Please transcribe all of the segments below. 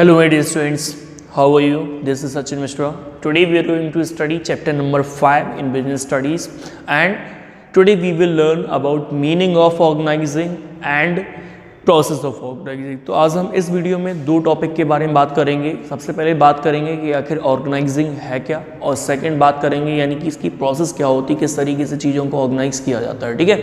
Hello my dear students, how are you? This is Sachin Mishra. Today we are going to study chapter number 5 in business studies, and today we will learn about meaning of organizing and process of organizing. तो आज हम इस video में दो topic के बारे में बात करेंगे। सबसे पहले बात करेंगे कि आखिर ऑर्गेनाइजिंग है क्या, और सेकंड बात करेंगे यानी कि इसकी प्रोसेस क्या होती है, किस तरीके से चीज़ों को ऑर्गेनाइज किया जाता है। ठीक है,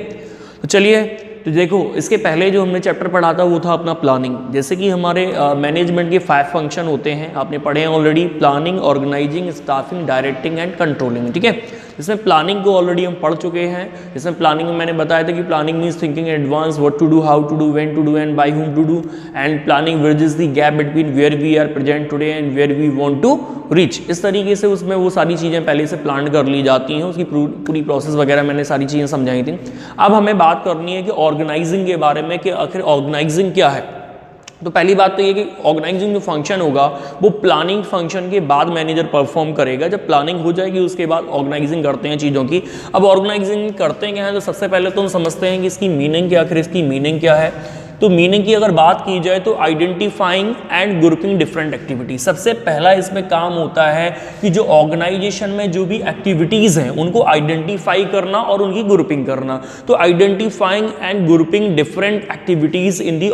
तो चलिए, तो देखो इसके पहले जो हमने चैप्टर पढ़ा था वो था अपना प्लानिंग। जैसे कि हमारे मैनेजमेंट के 5 फंक्शन होते हैं, आपने पढ़े हैं already, planning, organizing, staffing, directing and controlling. ठीक है, इसमें प्लानिंग को ऑलरेडी हम पढ़ चुके हैं। इसमें प्लानिंग में मैंने बताया था कि planning means thinking in advance, what to do, how to do, when to do and by whom to do, and planning bridges the gap between where we are present today and where we want to reach. इस तरीके से उसमें वो सारी चीज़ें पहले से plan कर ली जाती हैं, उसकी पूरी प्रोसेस वगैरह मैंने सारी चीज़ें समझाई थी। अब हमें बात करनी है कि ऑर्गेनाइजिंग के बारे में, कि आखिर ऑर्गेनाइजिंग क्या है। तो पहली बात तो ये कि ऑर्गेनाइजिंग जो फंक्शन होगा वो प्लानिंग फंक्शन के बाद मैनेजर परफॉर्म करेगा। जब प्लानिंग हो जाएगी उसके बाद ऑर्गेनाइजिंग करते हैं चीज़ों की। अब ऑर्गेनाइजिंग करते हैं क्या है, तो सबसे पहले तो हम समझते हैं कि इसकी मीनिंग क्या, आखिर इसकी मीनिंग क्या है। तो मीनिंग की अगर बात की जाए तो identifying and grouping different activity. सबसे पहला इसमें काम होता है कि जो ऑर्गेनाइजेशन में जो भी एक्टिविटीज़ हैं उनको आइडेंटिफाई करना और उनकी ग्रुपिंग करना। तो identifying and grouping different activities in the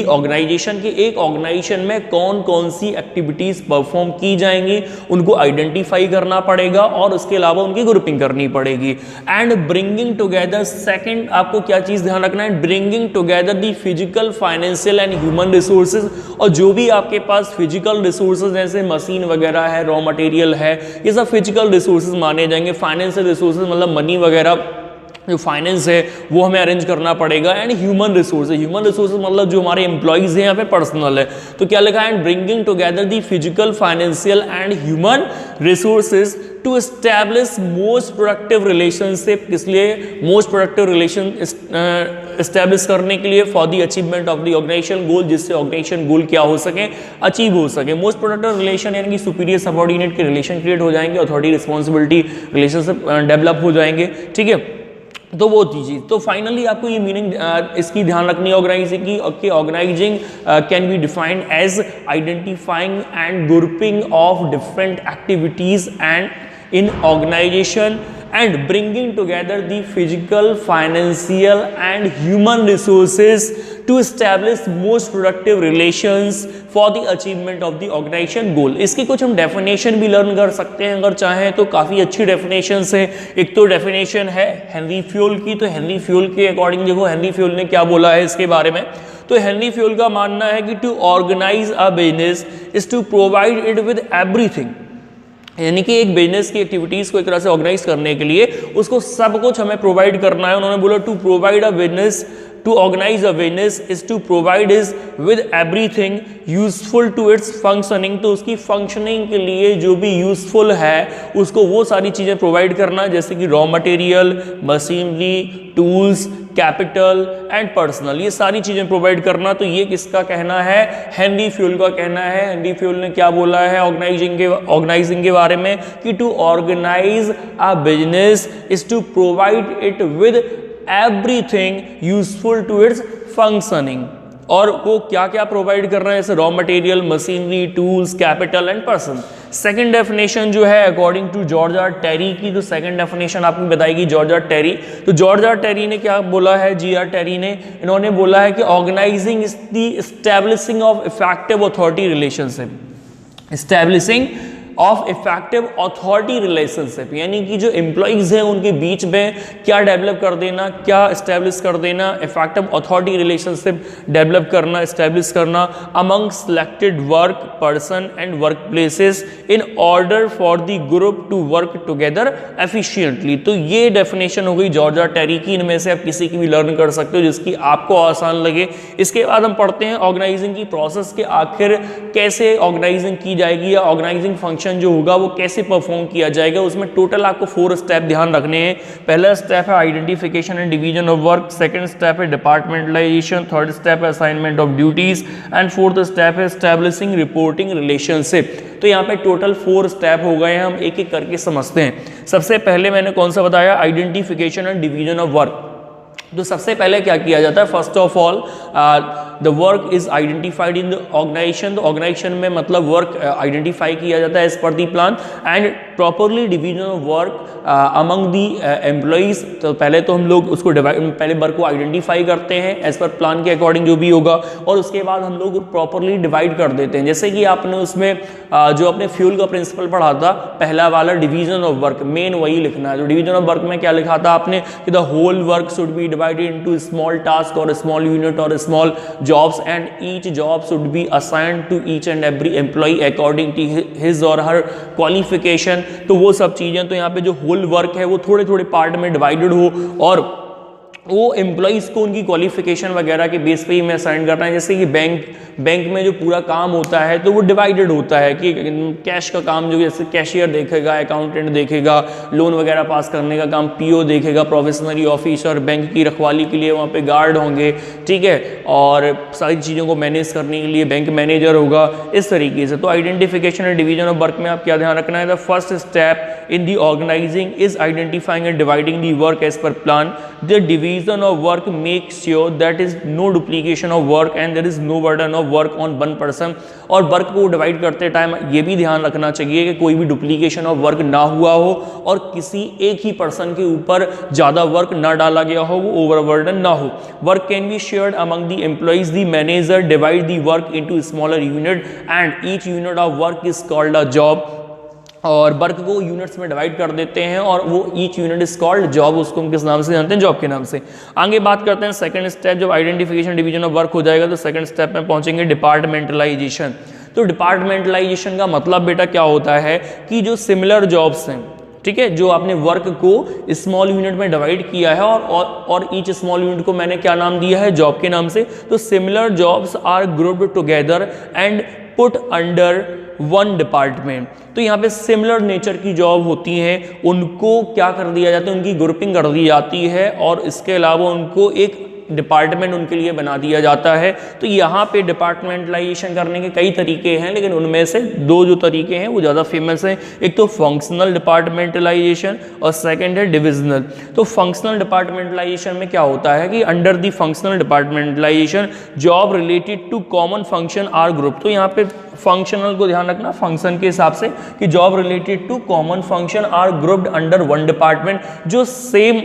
organization के एक ऑर्गेनाइजेशन में कौन कौन सी एक्टिविटीज़ परफॉर्म की जाएंगी उनको आइडेंटिफाई करना पड़ेगा और उसके अलावा उनकी ग्रुपिंग करनी पड़ेगी। एंड ब्रिंगिंग टुगेदर, सेकेंड आपको क्या चीज़ ध्यान रखना है, bringing together the physical, financial and human resources. और जो भी आपके पास फिजिकल रिसोर्सेज जैसे मशीन वगैरह है, रॉ मटेरियल है, ये सब फिजिकल रिसोर्सेज माने जाएंगे। फाइनेंशियल रिसोर्सेज मतलब मनी वगैरह, जो फाइनेंस है वो हमें अरेंज करना पड़ेगा। And human resources, human resources मतलब जो हमारे एम्प्लॉइज हैं यहाँ पे पर्सनल है। तो क्या लिखा है, and bringing together the physical, financial and human resources to establish most productive relationship. किस लिए? मोस्ट प्रोडक्टिव रिलेशन एस्टैब्लिश करने के लिए, for the achievement of the organization goal, जिससे ऑर्गेनाइजेशन गोल क्या हो सके, अचीव हो सके। मोस्ट प्रोडक्टिव रिलेशन यानी कि सुपीरियर सबऑर्डिनेट के रिलेशन क्रिएट हो जाएंगे, अथॉरिटी रिस्पॉन्सिबिलिटी रिलेशनशिप डेवलप हो जाएंगे। ठीक है, तो वो चीज़। तो फाइनली आपको ये मीनिंग इसकी ध्यान रखनी है ऑर्गेनाइजिंग की। Okay, organizing can be defined as identifying and grouping of different activities and in organization and bringing together the physical, financial and human resources to establish most productive relations for the achievement of the organization goal। इसकी कुछ हम definition भी learn कर सकते हैं अगर चाहें तो, काफ़ी अच्छी डेफिनेशंस है। एक तो डेफिनेशन है हेनरी फ्यूल की। तो हेनरी फ्यूल के अकॉर्डिंग देखो हेनरी फ्यूल ने क्या बोला है इसके बारे में। तो हेनरी फ्यूल का मानना है कि to organize a business is to provide it with everything, यानी कि एक बिजनेस की एक्टिविटीज को एक तरह से ऑर्गेनाइज करने के लिए उसको सब कुछ हमें प्रोवाइड करना है। उन्होंने बोला to provide a business, to organize a business is to provide is with everything useful to its functioning. तो उसकी फंक्शनिंग के लिए जो भी यूजफुल है उसको वो सारी चीज़ें प्रोवाइड करना, जैसे कि raw material, machinery, tools, capital and personal, ये सारी चीज़ें प्रोवाइड करना। तो ये किसका कहना है? हेनरी फ्यूल का कहना है। हेनरी फ्यूल ने क्या बोला है ऑर्गेनाइजिंग के बारे में, कि to organize a business is to provide it with everything useful to its functioning. और वो क्या क्या प्रोवाइड कर रहे हैं, जैसे raw material, machinery, tools, capital and person. Second definition जो है according to George R Terry की, तो सेकंड डेफिनेशन आपको बताएगी जॉर्ज आर टेरी। तो जॉर्ज आर टेरी ने क्या बोला है, जी आर टेरी ने, इन्होंने बोला है कि organizing is the establishing of effective authority relationship, establishing of effective authority relationship, यानी कि जो एम्प्लॉइज हैं उनके बीच में क्या डेवलप कर देना, क्या इस्टेब्लिश कर देना, इफेक्टिव अथॉरिटी रिलेशनशिप डेवलप करना, इस्टेब्लिश करना among selected work person and work places in order for the group to work together efficiently. तो ये डेफिनेशन हो गई जॉर्ज आर टेरी की। इनमें से आप किसी की भी लर्न कर सकते हो जिसकी आपको आसान लगे। इसके बाद हम पढ़ते हैं ऑर्गेनाइजिंग की प्रोसेस के आखिर कैसे ऑर्गेनाइजिंग की जाएगी, या ऑर्गेनाइजिंग फंक्शन जो होगा वो कैसे परफॉर्म किया जाएगा। उसमें टोटल आपको 4 स्टेप ध्यान रखने हैं। पहला स्टेप है identification and division of work, second step है डिपार्टमेंटलाइजेशन, थर्ड स्टेप है assignment of duties and fourth step है एस्टैब्लिशिंग रिपोर्टिंग रिलेशनशिप। तो यहाँ पे टोटल 4 स्टेप हो गए हैं, हम एक एक करके समझते हैं। सबसे पहले मैंने कौन सा बताया, identification and division of work. तो सबसे पहले क्या किया जाता है, first of all the work is identified in the organization. तो ऑर्गेनाइजेशन में मतलब वर्क आइडेंटिफाई किया जाता है as per the plan and properly division of work among the employees. तो पहले तो हम लोग उसको पहले वर्क को आइडेंटिफाई करते हैं एज पर प्लान के अकॉर्डिंग जो भी होगा, और उसके बाद हम लोग प्रॉपरली डिवाइड कर देते हैं। जैसे कि आपने उसमें जो अपने फ्यूल का प्रिंसिपल पढ़ा था, पहला वाला डिवीजन ऑफ वर्क, मेन वही लिखना है। तो डिवीजन ऑफ वर्क में क्या लिखा था आपने कि the whole work should be divided into small task और स्मॉल यूनिट और small jobs and each job should be assigned to each and every employee according to his और हर क्वालिफिकेशन। तो वो सब चीजें, तो यहाँ पे जो होल वर्क है वो थोड़े थोड़े पार्ट में डिवाइडेड हो और वो एम्प्लॉइज़ को उनकी क्वालिफिकेशन वगैरह के बेस पे ही मैं असाइन करना है। जैसे कि बैंक में जो पूरा काम होता है तो वो डिवाइडेड होता है कि कैश का काम जो जैसे कैशियर देखेगा, अकाउंटेंट देखेगा, लोन वगैरह पास करने का काम पीओ देखेगा, प्रोफेशनरी ऑफिसर, बैंक की रखवाली के लिए वहाँ पे गार्ड होंगे, ठीक है, और सारी चीज़ों को मैनेज करने के लिए बैंक मैनेजर होगा, इस तरीके से। तो identification and division of work में आप क्या ध्यान रखना है, the first step in the organising is identifying and dividing the work as per plan. The division of work make sure that is no duplication of work and there is no burden of work on one person. और work को divide करते time ये भी ध्यान रखना चाहिए कि कोई भी डुप्लीकेशन ऑफ वर्क ना हुआ हो और किसी एक ही पर्सन के ऊपर ज़्यादा वर्क ना डाला गया हो, वो ओवरबर्डन ना हो। Work can be shared among the employees, the manager divide the work into smaller unit and each unit of work is called a job. और वर्क को यूनिट्स में डिवाइड कर देते हैं और वो each unit is called job, उसको हम किस नाम से जानते हैं, जॉब के नाम से। आगे बात करते हैं सेकंड स्टेप, जब आइडेंटिफिकेशन डिवीजन ऑफ वर्क हो जाएगा तो सेकंड स्टेप में पहुंचेंगे डिपार्टमेंटलाइजेशन। तो डिपार्टमेंटलाइजेशन का मतलब बेटा क्या होता है कि जो सिमिलर जॉब्स हैं, ठीक है, जो आपने वर्क को स्मॉल यूनिट में डिवाइड किया है और ईच स्मॉल यूनिट को मैंने क्या नाम दिया है, जॉब के नाम से। तो similar jobs are grouped together and put under one department. तो यहाँ पे सिमिलर नेचर की जॉब होती हैं, उनको क्या कर दिया जाता है, उनकी ग्रुपिंग कर दी जाती है और इसके अलावा उनको एक डिपार्टमेंट उनके लिए बना दिया जाता है। तो यहाँ पे डिपार्टमेंटलाइजेशन करने के कई तरीके हैं, लेकिन उनमें से दो जो तरीके हैं वो ज़्यादा फेमस हैं। एक तो फंक्शनल डिपार्टमेंटलाइजेशन और सेकंड है डिविजनल। तो फंक्शनल डिपार्टमेंटलाइजेशन में क्या होता है कि under the functional departmentalisation job related to common function are group. तो यहाँ पे फंक्शनल को ध्यान रखना फंक्शन के हिसाब से कि job related to common function are grouped under one department. जो सेम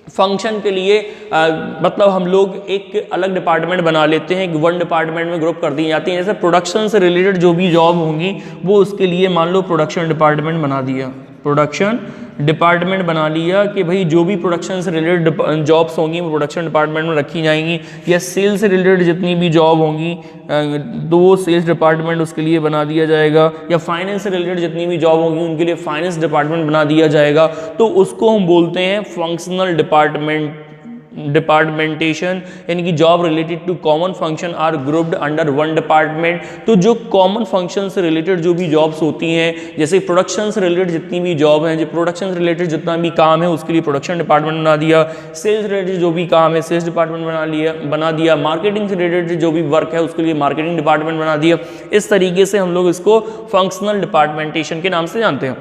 फंक्शन के लिए मतलब हम लोग एक अलग डिपार्टमेंट बना लेते हैं, वन डिपार्टमेंट में ग्रुप कर दी जाती हैं। जैसे प्रोडक्शन से रिलेटेड जो भी जॉब होंगी वो उसके लिए मान लो प्रोडक्शन डिपार्टमेंट बना दिया, प्रोडक्शन डिपार्टमेंट बना लिया कि भाई जो भी प्रोडक्शन से रिलेटेड जॉब्स होंगी वो प्रोडक्शन डिपार्टमेंट में रखी जाएंगी, या सेल्स से रिलेटेड जितनी भी जॉब होंगी तो वो सेल्स डिपार्टमेंट उसके लिए बना दिया जाएगा, या फाइनेंस से रिलेटेड जितनी भी जॉब होंगी उनके लिए फाइनेंस डिपार्टमेंट बना दिया जाएगा। तो उसको हम बोलते हैं फंक्शनल डिपार्टमेंटेशन, यानी कि job related to common function are grouped under one department. तो जो कॉमन फंक्शन से रिलेटेड जो भी जॉब्स होती हैं, जैसे प्रोडक्शन से रिलेटेड जितनी भी जॉब हैं, जो प्रोडक्शन से रिलेटेड जितना भी काम है उसके लिए प्रोडक्शन डिपार्टमेंट बना दिया, सेल्स रिलेटेड जो भी काम है सेल्स डिपार्टमेंट बना दिया, मार्केटिंग से रिलेटेड जो भी वर्क है उसके लिए मार्केटिंग डिपार्टमेंट बना दिया। इस तरीके से हम लोग इसको फंक्शनल डिपार्टमेंटेशन के नाम से जानते हैं।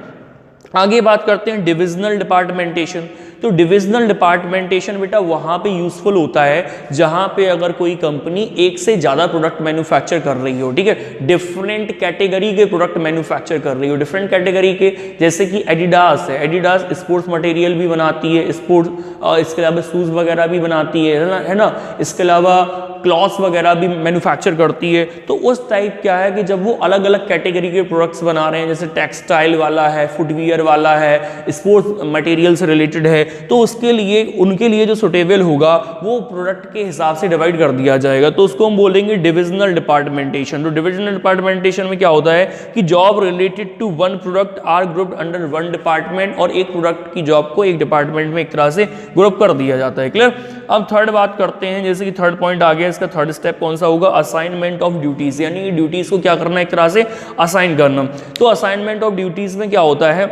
आगे बात करते हैं डिविजनल डिपार्टमेंटेशन। तो डिविजनल डिपार्टमेंटेशन बेटा वहाँ पे यूजफुल होता है जहाँ पे अगर कोई कंपनी एक से ज़्यादा प्रोडक्ट मैन्युफैक्चर कर रही हो, ठीक है, डिफरेंट कैटेगरी के प्रोडक्ट मैन्युफैक्चर कर रही हो, डिफरेंट कैटेगरी के, जैसे कि एडिडास है, एडिडास स्पोर्ट्स मटेरियल भी बनाती है, इसके अलावा शूज़ वगैरह भी बनाती है ना, इसके अलावा क्लॉथ्स वगैरह भी मैन्युफैक्चर करती है। तो उस टाइप क्या है कि जब वो अलग अलग कैटेगरी के प्रोडक्ट्स बना रहे हैं, जैसे टेक्सटाइल वाला है, फुटवियर वाला है, स्पोर्ट्स मटेरियल से रिलेटेड है, तो उसके लिए उनके लिए जो सुटेबल होगा वो प्रोडक्ट के हिसाब से डिवाइड कर दिया जाएगा। तो उसको हम बोलेंगे डिविजनल डिपार्टमेंटेशन। तो डिविजनल डिपार्टमेंटेशन में क्या होता है कि job related to one product are grouped under one department, और एक प्रोडक्ट की जॉब को एक डिपार्टमेंट में एक तरह से ग्रुप कर दिया जाता है। क्लियर। अब थर्ड बात करते हैं, जैसे कि थर्ड पॉइंट आ गया, इसका थर्ड स्टेप कौन सा होगा, असाइनमेंट ऑफ ड्यूटीज, यानी ड्यूटीज को क्या करना है, एक तरह से असाइन करना। तो असाइनमेंट ऑफ ड्यूटीज में क्या होता है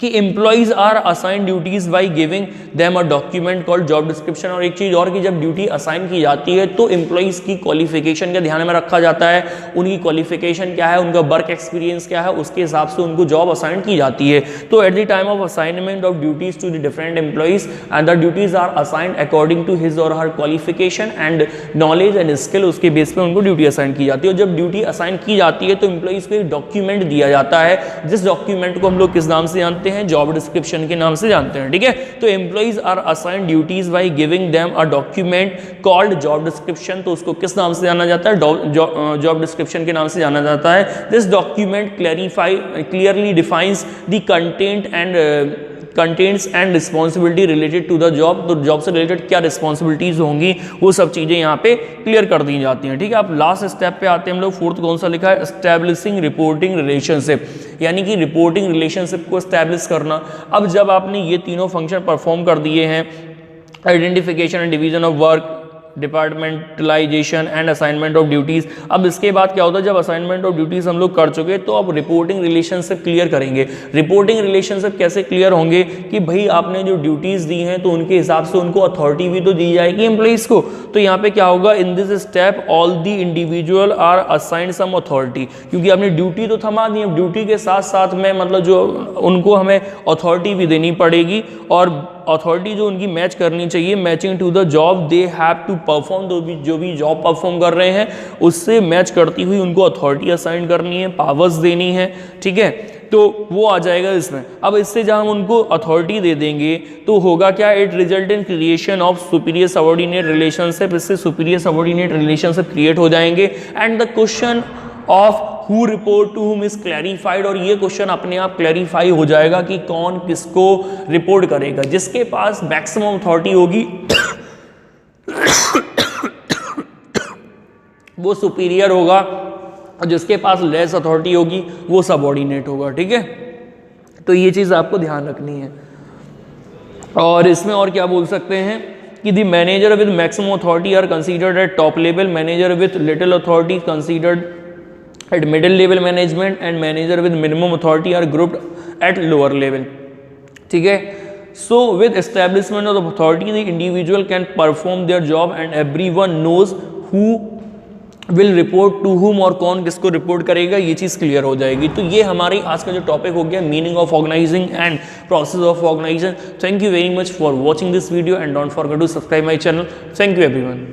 कि employees are assign duties by giving them a document called job description. और एक चीज और कि जब ड्यूटी असाइन की जाती है तो एम्प्लॉइज की क्वालिफिकेशन का ध्यान में रखा जाता है, उनकी क्वालिफिकेशन क्या है, उनका वर्क एक्सपीरियंस क्या है, उसके हिसाब से उनको जॉब असाइन की जाती है। तो at the time of assignment of duties to the different employees and the duties are assigned according to his और her qualification and knowledge and skill, उसके बेस पे उनको ड्यूटी असाइन की जाती है। और जब ड्यूटी असाइन की जाती है तो एम्प्लॉइज को एक डॉक्यूमेंट दिया जाता है, जिस डॉक्यूमेंट को हम लोग किस नाम से जानते हैं, जॉब डिस्क्रिप्शन के नाम से जानते हैं। ठीक है, तो employees are assigned duties by giving them a document called job description. तो उसको किस नाम से जाना जाता है, जॉब डिस्क्रिप्शन के नाम से जाना जाता है। This document clearly defines the contents and responsibility related to the job. तो जॉब से रिलेटेड क्या रिस्पॉन्सिबिलिटीज होंगी वो सब चीजें यहाँ पे क्लियर कर दी जाती हैं। ठीक है, अब लास्ट स्टेप पे आते हैं हम लोग। फोर्थ कौन सा लिखा है, एस्टैब्लिशिंग रिपोर्टिंग रिलेशनशिप, यानी कि रिपोर्टिंग रिलेशनशिप को एस्टैब्लिश करना। अब जब आपने ये तीनों फंक्शन परफॉर्म कर दिए हैं, identification and division of work, departmentalisation and assignment of duties, अब इसके बाद क्या होता है, जब असाइनमेंट ऑफ ड्यूटीज हम लोग कर चुके तो अब रिपोर्टिंग रिलेशनशिप क्लियर करेंगे। रिपोर्टिंग रिलेशनशिप कैसे क्लियर होंगे कि भाई आपने जो ड्यूटीज दी हैं तो उनके हिसाब से उनको अथॉरिटी भी तो दी जाएगी एम्प्लॉइज को। तो यहाँ पे क्या होगा, in this step all the individual are assigned some authority, क्योंकि आपने ड्यूटी तो थमा दी, ड्यूटी के साथ साथ में मतलब जो उनको हमें अथॉरिटी भी देनी पड़ेगी, और अथॉरिटी जो उनकी मैच करनी चाहिए, matching to the job they have to perform, जो भी जॉब परफॉर्म कर रहे हैं उससे मैच करती हुई उनको अथॉरिटी असाइन करनी है, पावर्स देनी है। ठीक है, तो वो आ जाएगा इसमें। अब इससे जब हम उनको अथॉरिटी दे देंगे तो होगा क्या, it result in creation of superior subordinate relationship, इससे सुपीरियर सबऑर्डिनेट रिलेशनशिप क्रिएट हो जाएंगे। And the question of who report to whom is clarified, और ये क्वेश्चन अपने आप क्लैरिफाई हो जाएगा कि कौन किसको रिपोर्ट करेगा। जिसके पास मैक्सिमम अथॉरिटी होगी वो सुपीरियर होगा, और जिसके पास लेस अथॉरिटी होगी वो सबऑर्डिनेट होगा। ठीक है, तो ये चीज़ आपको ध्यान रखनी है। और इसमें और क्या बोल सकते हैं कि the manager with maximum authority are considered at top level, manager with little authority considered at middle level management, and manager with minimum authority are grouped at lower level. ठीक है, so with establishment of the authority the individual can perform their job and everyone knows who will report to whom, और कौन किसको report करेगा, ये चीज़ clear हो जाएगी। तो ये हमारी आज का जो टॉपिक हो गया, meaning of organising and process of organisation. Thank you very much for watching this video and don't forget to subscribe my channel. Thank you everyone.